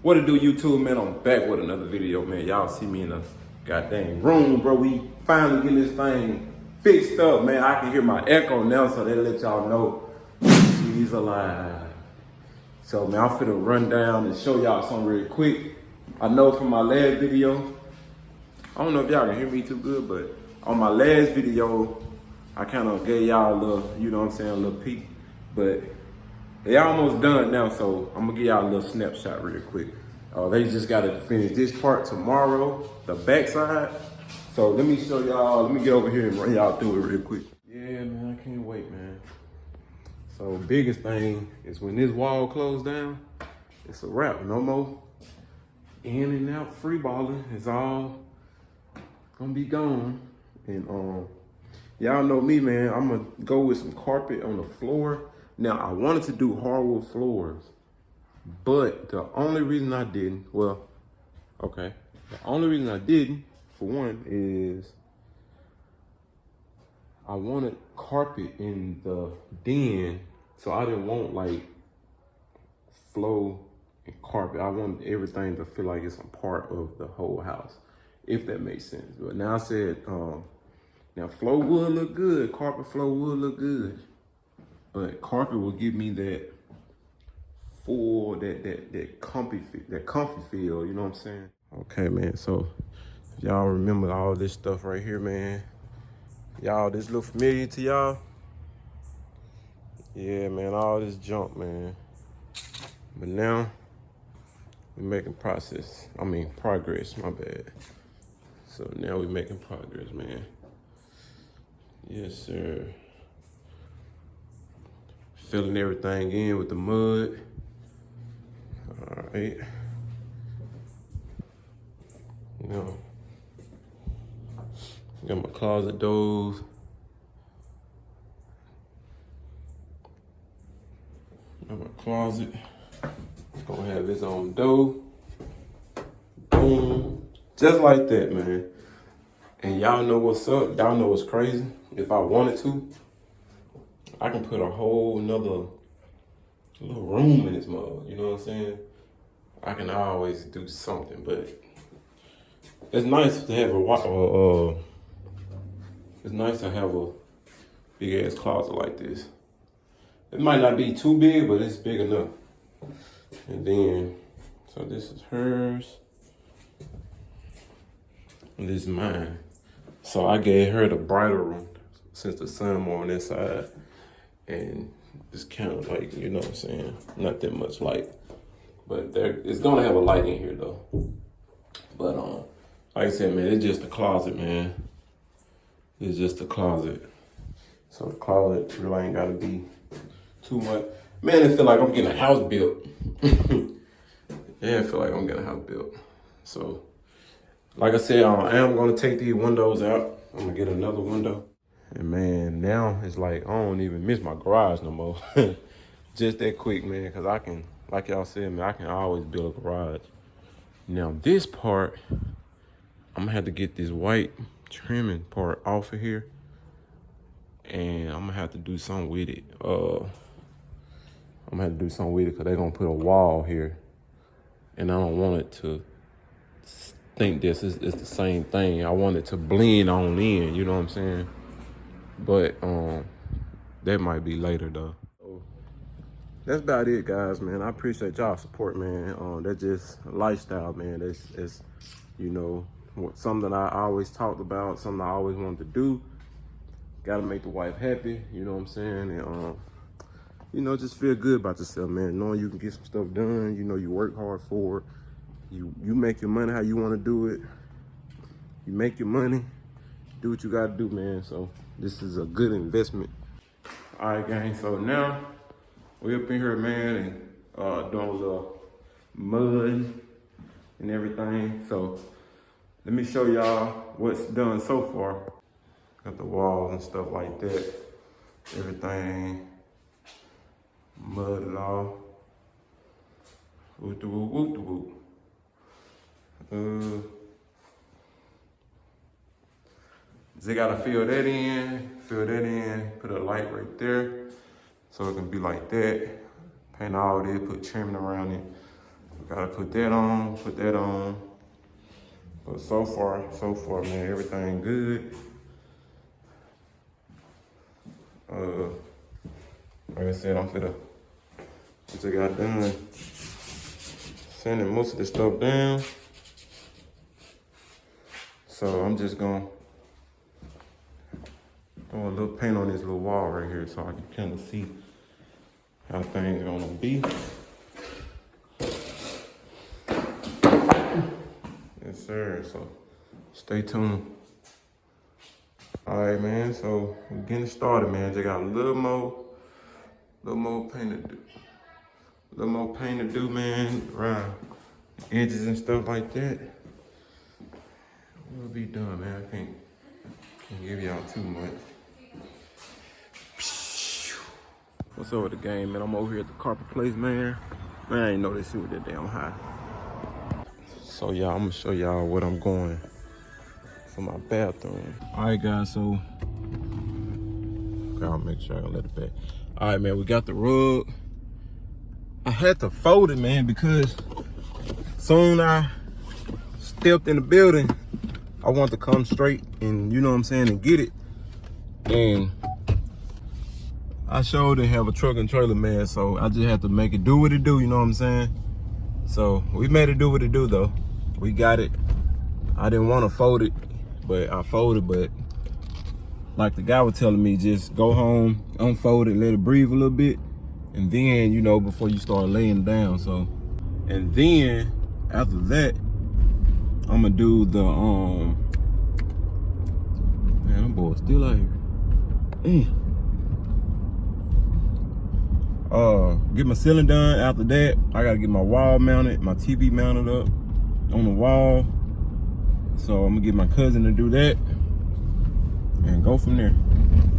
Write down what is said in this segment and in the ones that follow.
What it do, YouTube, man? I'm back with another video, man. Y'all see me in a goddamn room, bro. We finally getting this thing fixed up, man. I can hear my echo now, so that let y'all know she's alive. So, man, I'm finna run down and show y'all something real quick. I know from my last video, I don't know if y'all can hear me too good, but on my last video, I kind of gave y'all a little, you know what I'm saying, a little peek. But they almost done now, so I'm gonna give y'all a little snapshot real quick. They just gotta finish this part tomorrow, the backside. So let me show y'all, let me get over here and run y'all through it real quick. Yeah, man, I can't wait, man. So biggest thing is when this wall closed down, it's a wrap. No more in and out free balling. It's all gonna be gone. And y'all know me, man. I'm gonna go with some carpet on the floor. Now, I wanted to do hardwood floors, but the only reason I didn't, the only reason I didn't, for one, is I wanted carpet in the den, so I didn't want like flow and carpet. I wanted everything to feel like it's a part of the whole house, if that makes sense. But now I said, now flow would look good, carpet flow would look good. But carpet will give me that full, that comfy feel, you know what I'm saying? Okay, man, so if y'all remember all this stuff right here, man. Y'all, this look familiar to y'all? Yeah, man, all this junk, man. But now, we're making progress, my bad. So now we're making progress, man. Yes, sir. Filling everything in with the mud. All right. You know, got my closet doors. Got my closet. It's gonna have its own door. Boom. Just like that, man. And y'all know what's up. Y'all know what's crazy. If I wanted to, I can put a whole nother little room in this mug, you know what I'm saying? I can always do something, but it's nice to have a big ass closet like this. It might not be too big, but it's big enough. And then, so this is hers, and this is mine. So I gave her the brighter room since the sun more on this side. And it's kind of like, you know what I'm saying, not that much light. But it's gonna have a light in here though. But like I said, man, it's just a closet, man. It's just a closet. So the closet really ain't gotta be too much. Man, it feel like I'm getting a house built. Yeah, I feel like I'm getting a house built. So, like I said, I am gonna take these windows out. I'm gonna get another window. And man, now it's like, I don't even miss my garage no more. Just that quick, man, because I can, like y'all said, man, I can always build a garage. Now this part, I'm gonna have to get this white trimming part off of here. And I'm gonna have to do something with it. I'm gonna have to do something with it because they're gonna put a wall here. And I don't want it to think this is the same thing. I want it to blend on in, you know what I'm saying? But that might be later though. So that's about it, guys, man. I appreciate y'all support, man. That's just a lifestyle, man. It's you know, something I always talked about, something I always wanted to do. Gotta make the wife happy, you know what I'm saying? And you know, just feel good about yourself, man. Knowing you can get some stuff done, you know, you work hard for it. You make your money how you want to do it. You make your money, do what you gotta do, man. So this is a good investment. All right, gang, so now we up in here, man, and doing a little mud and everything. So let me show y'all what's done so far. Got the walls and stuff like that. Everything mudded off. Whoop de whoop, whoop de whoop. They gotta fill that in, put a light right there, so it can be like that. Paint all this, put trimming around it. Gotta put that on, put that on. But so far, man, everything good. Like I said, since I got done sanding most of this stuff down. So I'm just gonna throw a little paint on this little wall right here so I can kind of see how things gonna be. Yes, sir. So stay tuned. All right, man. So we're getting started, man. Just got a little more paint to do. A little more paint to do, man. Around the edges and stuff like that. We'll be done, man. I can't give y'all too much. What's up with the game, man? I'm over here at the carpet place, man. Man, I ain't know this shit was that damn high. So, y'all, I'm gonna show y'all what I'm going for my bathroom. All right, guys, so I'll make sure I let it back. All right, man, we got the rug. I had to fold it, man, because soon I stepped in the building, I want to come straight and, you know what I'm saying, and get it. And I sure didn't have a truck and trailer, man, so I just had to make it do what it do, you know what I'm saying? So we made it do what it do, though. We got it. I didn't want to fold it, but I folded. But like the guy was telling me, just go home, unfold it, let it breathe a little bit, and then, you know, before you start laying down. So, and then after that, I'm gonna do the man, them boys still out here. Get my ceiling done. After that, I gotta get my wall mounted, my TV mounted up on the wall. So I'm gonna get my cousin to do that and go from there.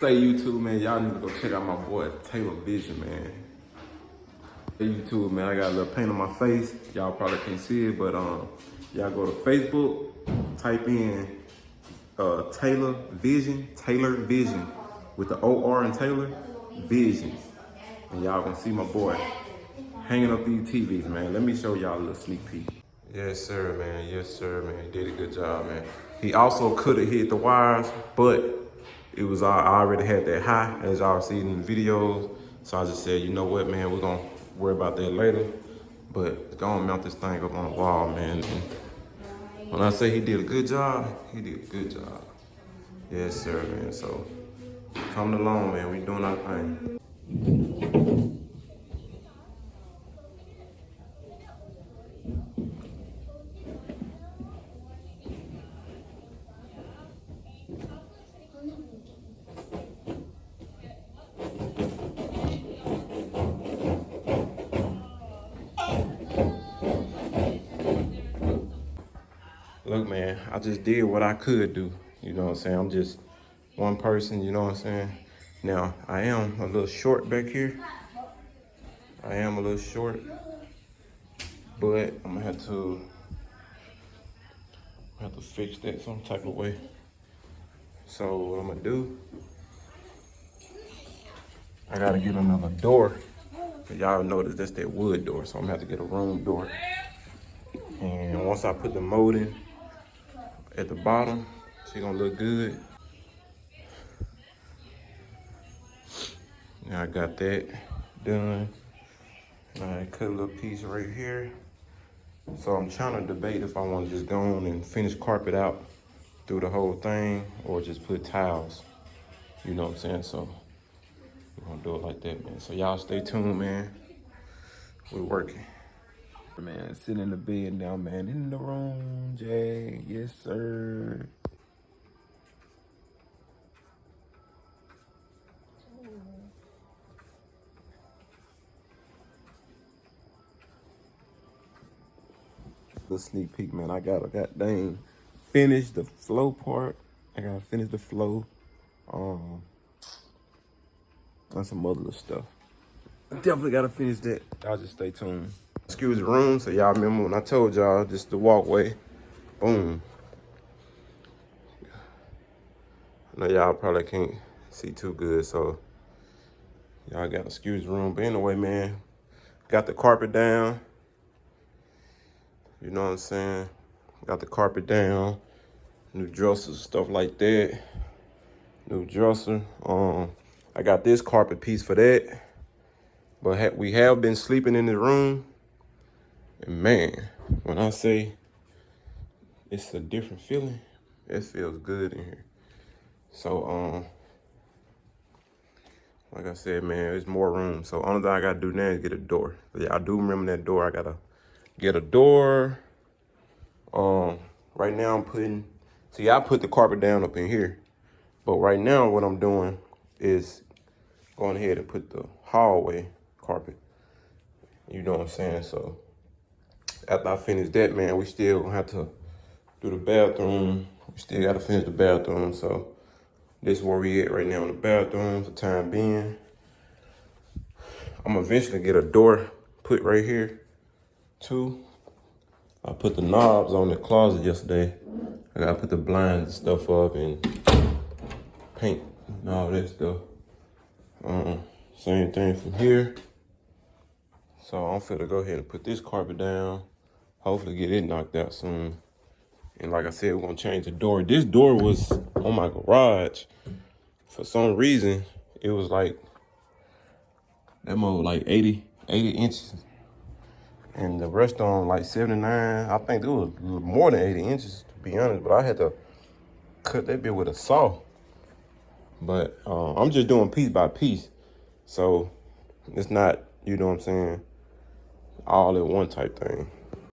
Say YouTube, man, y'all need to go check out my boy Taylor Vision, man. Hey YouTube, man, I got a little paint on my face. Y'all probably can't see it, but y'all go to Facebook, type in Taylor Vision with the O-R in Taylor Vision. And y'all gonna see my boy hanging up these TVs, man. Let me show y'all a little sneak peek. Yes, sir, man. Yes, sir, man. He did a good job, man. He also could have hit the wires, but it was I already had that high, as y'all see in the videos. So I just said, you know what, man, we're gonna worry about that later. But go and mount this thing up on the wall, man. And when I say he did a good job, he did a good job. Yes, sir, man. So coming along, man. We doing our thing. Look, man, I just did what I could do. You know what I'm saying? I'm just one person, you know what I'm saying? Now, I am a little short back here. I am a little short, but I'm gonna have to fix that some type of way. So what I'm gonna do, I gotta get another door. Y'all notice that's that wood door, so I'm gonna have to get a room door. And once I put the molding at the bottom, she gonna look good. Now I got that done. I cut a little piece right here. So I'm trying to debate if I want to just go on and finish carpet out through the whole thing or just put tiles. You know what I'm saying? So we're gonna do it like that, man. So y'all stay tuned, man. We're working. Man, sitting in the bed now, man. In the room, Jay. Yes, sir. The sneak peek, man. I gotta goddamn finish the flow part. I gotta finish the flow. And some other little stuff. I definitely gotta finish that. Y'all just stay tuned. Excuse the room, so y'all remember when I told y'all just the walkway. Boom. I know y'all probably can't see too good, so y'all gotta excuse the room. But anyway, man, got the carpet down. You know what I'm saying? Got the carpet down, new dressers, stuff like that. New dresser. I got this carpet piece for that. But we have been sleeping in the room. And man, when I say it's a different feeling, it feels good in here. So, like I said, man, there's more room. So only thing I gotta do now is get a door. So yeah, I do remember that door. I gotta get a door. Right now I put the carpet down up in here. But right now what I'm doing is going ahead and put the hallway carpet. You know what I'm saying? So after I finish that, man, we still gonna have to do the bathroom. We still gotta finish the bathroom. So this is where we at right now in the bathroom for the time being. I'm gonna eventually get a door put right here too. I put the knobs on the closet yesterday. I gotta put the blinds and stuff up and paint and all that stuff. Same thing from here. So I'm finna go ahead and put this carpet down. Hopefully get it knocked out soon. And like I said, we're gonna change the door. This door was on my garage. For some reason, it was like, that mode like 80 inches. And the rest on like 79. I think it was more than 80 inches, to be honest. But I had to cut that bit with a saw. But I'm just doing piece by piece. So it's not, you know what I'm saying, all in one type thing.